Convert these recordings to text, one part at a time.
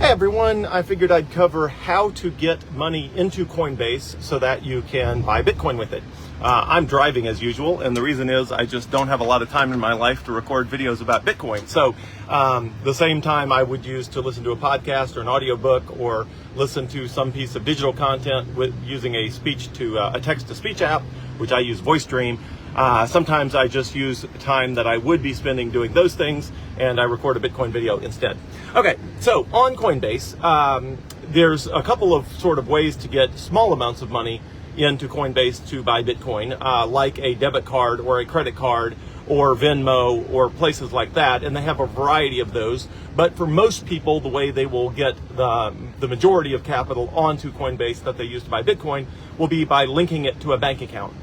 Hey everyone, I figured I'd cover how to get money into Coinbase so that you can buy Bitcoin with it. I'm driving as usual, and the reason is I just don't have a lot of time in my life to record videos about Bitcoin. So the same time I would use to listen to a podcast or an audiobook or listen to some piece of digital content with using a text-to-speech app, which I use VoiceStream. Sometimes I just use time that I would be spending doing those things, and I record a Bitcoin video instead. Okay, so on Coinbase, there's a couple of sort of ways to get small amounts of money into Coinbase to buy Bitcoin, like a debit card or a credit card or Venmo or places like that, and they have a variety of those. But for most people, the way they will get the majority of capital onto Coinbase that they use to buy Bitcoin will be by linking it to a bank account.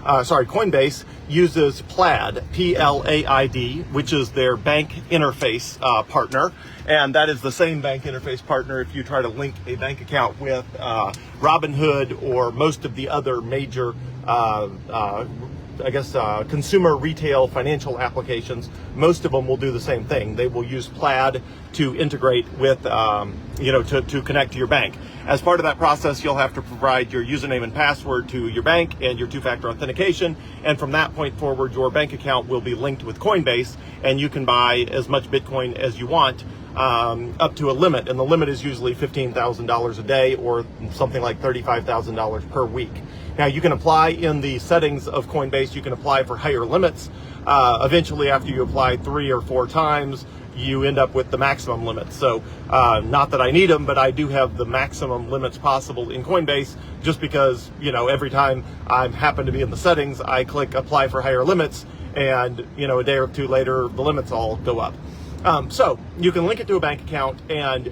Coinbase uses Plaid, P-L-A-I-D, which is their bank interface partner. And that is the same bank interface partner if you try to link a bank account with Robinhood or most of the other major, consumer retail financial applications. Most of them will do the same thing. They will use Plaid to integrate with, to connect to your bank. As part of that process, you'll have to provide your username and password to your bank and your two-factor authentication. And from that point forward, your bank account will be linked with Coinbase, and you can buy as much Bitcoin as you want, up to a limit. And the limit is usually $15,000 a day or something like $35,000 per week. Now, you can apply in the settings of Coinbase, you can apply for higher limits. Eventually, after you apply 3 or 4 times, you end up with the maximum limits. So not that I need them, but I do have the maximum limits possible in Coinbase just because, every time I happen to be in the settings, I click apply for higher limits, and, a day or two later, the limits all go up. So you can link it to a bank account and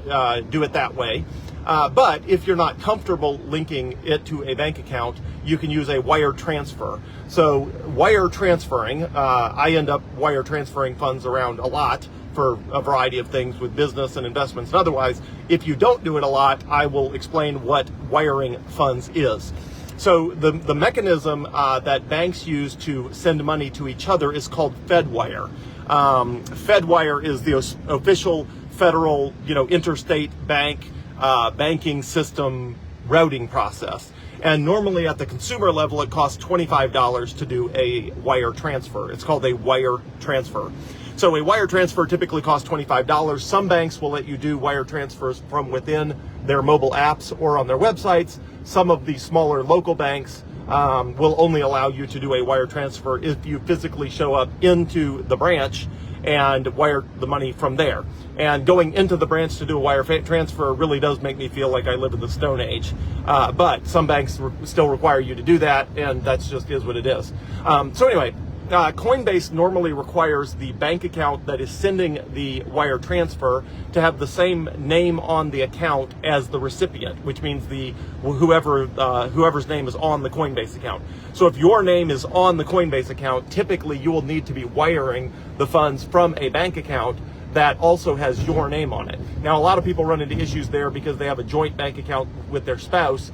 do it that way. But if you're not comfortable linking it to a bank account, you can use a wire transfer. So wire transferring, I end up wire transferring funds around a lot for a variety of things with business and investments and otherwise. If you don't do it a lot, I will explain what wiring funds is. So the mechanism that banks use to send money to each other is called FedWire. FedWire is the official federal, interstate banking system routing process. And normally at the consumer level, it costs $25 to do a wire transfer. It's called a wire transfer. So a wire transfer typically costs $25. Some banks will let you do wire transfers from within their mobile apps or on their websites. Some of the smaller local banks will only allow you to do a wire transfer if you physically show up into the branch and wire the money from there. And going into the branch to do a wire transfer really does make me feel like I live in the Stone Age. But some banks still require you to do that, and that's just is what it is. So anyway, Coinbase normally requires the bank account that is sending the wire transfer to have the same name on the account as the recipient, which means whoever's name is on the Coinbase account. So if your name is on the Coinbase account, typically you will need to be wiring the funds from a bank account that also has your name on it. Now, a lot of people run into issues there because they have a joint bank account with their spouse.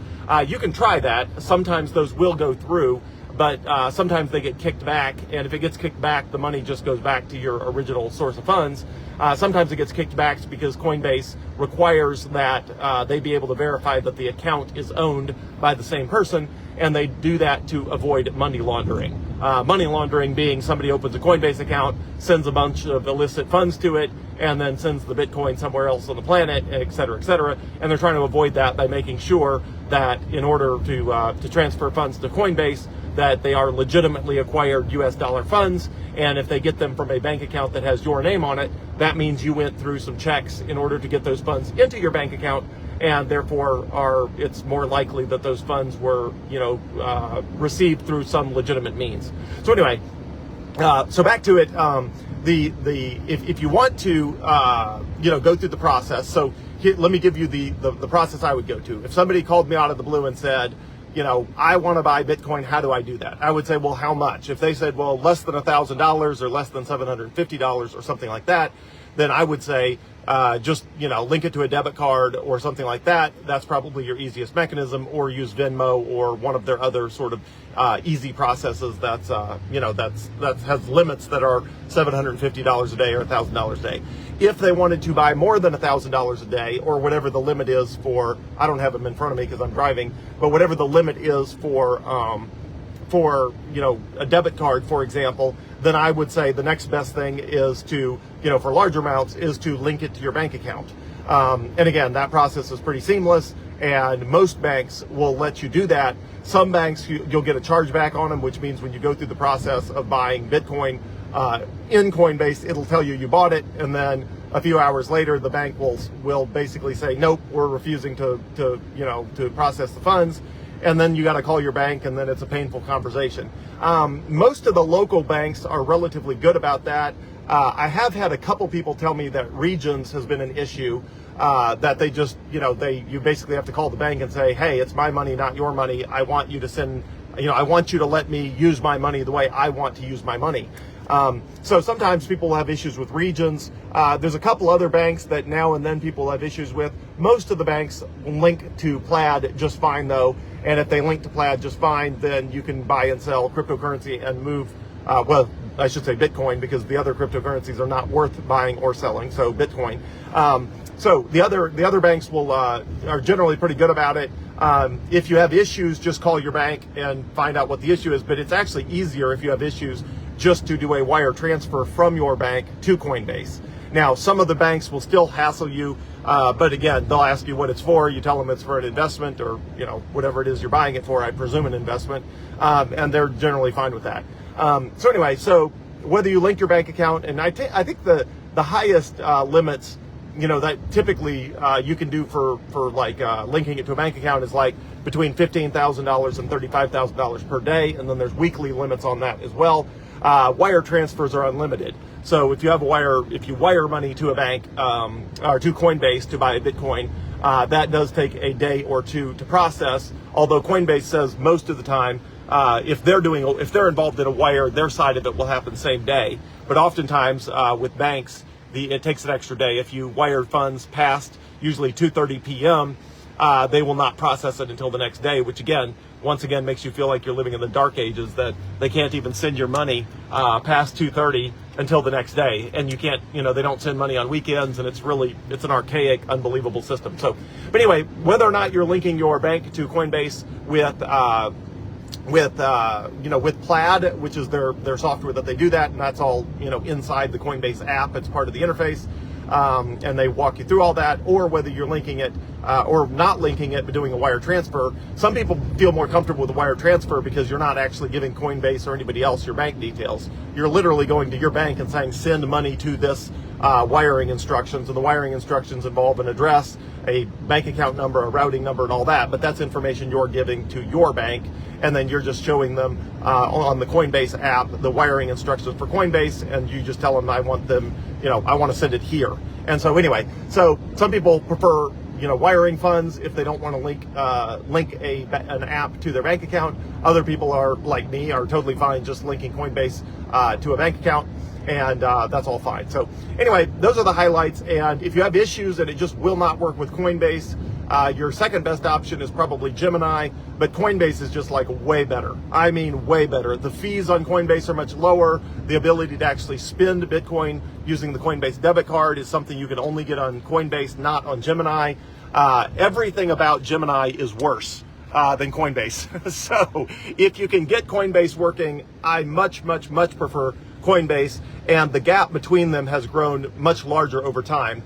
You can try that. Sometimes those will go through, but sometimes they get kicked back, and if it gets kicked back, the money just goes back to your original source of funds. Sometimes it gets kicked back because Coinbase requires that they be able to verify that the account is owned by the same person, and they do that to avoid money laundering. Money laundering being somebody opens a Coinbase account, sends a bunch of illicit funds to it, and then sends the Bitcoin somewhere else on the planet, et cetera, and they're trying to avoid that by making sure that in order to transfer funds to Coinbase, that they are legitimately acquired US dollar funds, and if they get them from a bank account that has your name on it, that means you went through some checks in order to get those funds into your bank account, and therefore it's more likely that those funds were, received through some legitimate means. So anyway, so back to it. If you want to, go through the process. So here, let me give you the process I would go to. If somebody called me out of the blue and said, I want to buy Bitcoin, how do I do that? I would say, well, how much? If they said, well, less than $1,000 or less than $750 or something like that, then I would say, just, link it to a debit card or something like that. That's probably your easiest mechanism, or use Venmo or one of their other sort of easy processes that has limits that are $750 a day or $1,000 a day. if they wanted to buy more than $1,000 a day, or whatever the limit is for, I don't have them in front of me because I'm driving, but whatever the limit is for a debit card, for example, then I would say the next best thing is to, for larger amounts, is to link it to your bank account. And again, that process is pretty seamless, and most banks will let you do that. Some banks, you'll get a chargeback on them, which means when you go through the process of buying Bitcoin in Coinbase, it'll tell you you bought it, and then a few hours later, the bank will basically say, nope, we're refusing to process the funds. And then you got to call your bank, and then it's a painful conversation. Most of the local banks are relatively good about that. I have had a couple people tell me that Regions has been an issue, that they just, you basically have to call the bank and say, hey, it's my money, not your money. I want you to send, I want you to let me use my money the way I want to use my money. So sometimes people have issues with Regions. There's a couple other banks that now and then people have issues with. Most of the banks link to Plaid just fine, though. And if they link to Plaid just fine, then you can buy and sell cryptocurrency and move, I should say Bitcoin, because the other cryptocurrencies are not worth buying or selling. So Bitcoin. So the other banks are generally pretty good about it. If you have issues, just call your bank and find out what the issue is. But it's actually easier if you have issues just to do a wire transfer from your bank to Coinbase. Now, some of the banks will still hassle you, but again, they'll ask you what it's for. You tell them it's for an investment, or whatever it is you're buying it for. I presume an investment, and they're generally fine with that. So anyway, so whether you link your bank account, and I think the highest limits, that typically you can do for linking it to a bank account is like between $15,000 and $35,000 per day, and then there's weekly limits on that as well. Wire transfers are unlimited. So if you wire money to a bank or to Coinbase to buy a Bitcoin, that does take a day or two to process. Although Coinbase says most of the time, if they're involved in a wire, their side of it will happen same day. But oftentimes with banks, it takes an extra day. If you wire funds past usually 2:30 p.m., they will not process it until the next day, which once again makes you feel like you're living in the dark ages, that they can't even send your money past 2:30 until the next day. And you can't, they don't send money on weekends, and it's an archaic, unbelievable system. So, but anyway, whether or not you're linking your bank to Coinbase with Plaid, which is their software that they do that, and that's all, inside the Coinbase app. It's part of the interface. And they walk you through all that, or whether you're linking it or not linking it but doing a wire transfer. Some people feel more comfortable with a wire transfer because you're not actually giving Coinbase or anybody else your bank details. You're literally going to your bank and saying, send money to this wiring instructions, and the wiring instructions involve an address, a bank account number, a routing number, and all that, but that's information you're giving to your bank, and then you're just showing them on the Coinbase app the wiring instructions for Coinbase, and you just tell them, I want them, I want to send it here. And so anyway, so some people prefer wiring funds if they don't want to link an app to their bank account. Other people are like me, are totally fine just linking Coinbase to a bank account, and that's all fine. So anyway, those are the highlights. And if you have issues and it just will not work with Coinbase, your second best option is probably Gemini, but Coinbase is just like way better. I mean, way better. The fees on Coinbase are much lower. The ability to actually spend Bitcoin using the Coinbase debit card is something you can only get on Coinbase, not on Gemini. Everything about Gemini is worse than Coinbase. So if you can get Coinbase working, I much prefer Coinbase, and the gap between them has grown much larger over time.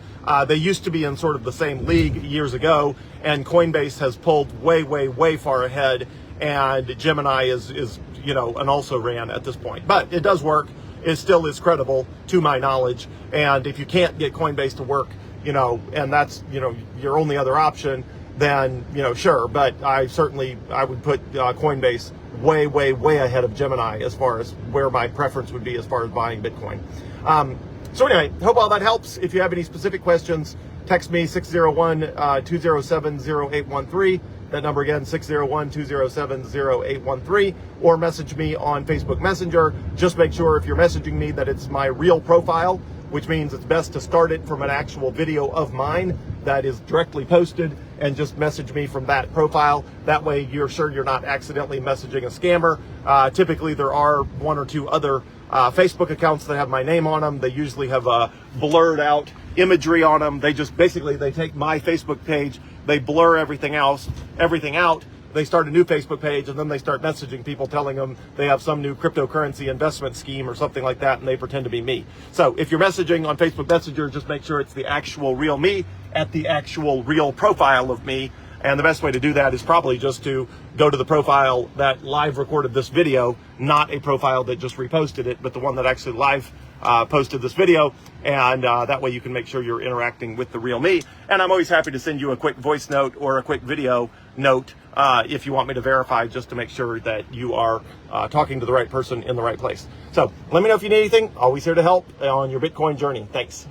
They used to be in sort of the same league years ago, and Coinbase has pulled way far ahead, and Gemini is an also-ran at this point. But it does work. It still is credible to my knowledge, and if you can't get Coinbase to work, and that's, your only other option, then, sure. But I would put Coinbase way ahead of Gemini as far as where my preference would be as far as buying Bitcoin. So anyway, hope all that helps. If you have any specific questions, text me 601-207-0813. That number again, 601-207-0813, or message me on Facebook Messenger. Just make sure if you're messaging me that it's my real profile, which means it's best to start it from an actual video of mine that is directly posted, and just message me from that profile. That way you're sure you're not accidentally messaging a scammer. Typically there are one or two other Facebook accounts that have my name on them. They usually have blurred out imagery on them. They just basically, they take my Facebook page, they blur everything out. They start a new Facebook page, and then they start messaging people telling them they have some new cryptocurrency investment scheme or something like that, and they pretend to be me. So if you're messaging on Facebook Messenger, just make sure it's the actual real me at the actual real profile of me. And the best way to do that is probably just to go to the profile that live recorded this video, not a profile that just reposted it, but the one that actually live posted this video. And that way you can make sure you're interacting with the real me. And I'm always happy to send you a quick voice note or a quick video note if you want me to verify, just to make sure that you are talking to the right person in the right place. So let me know if you need anything. Always here to help on your Bitcoin journey. Thanks.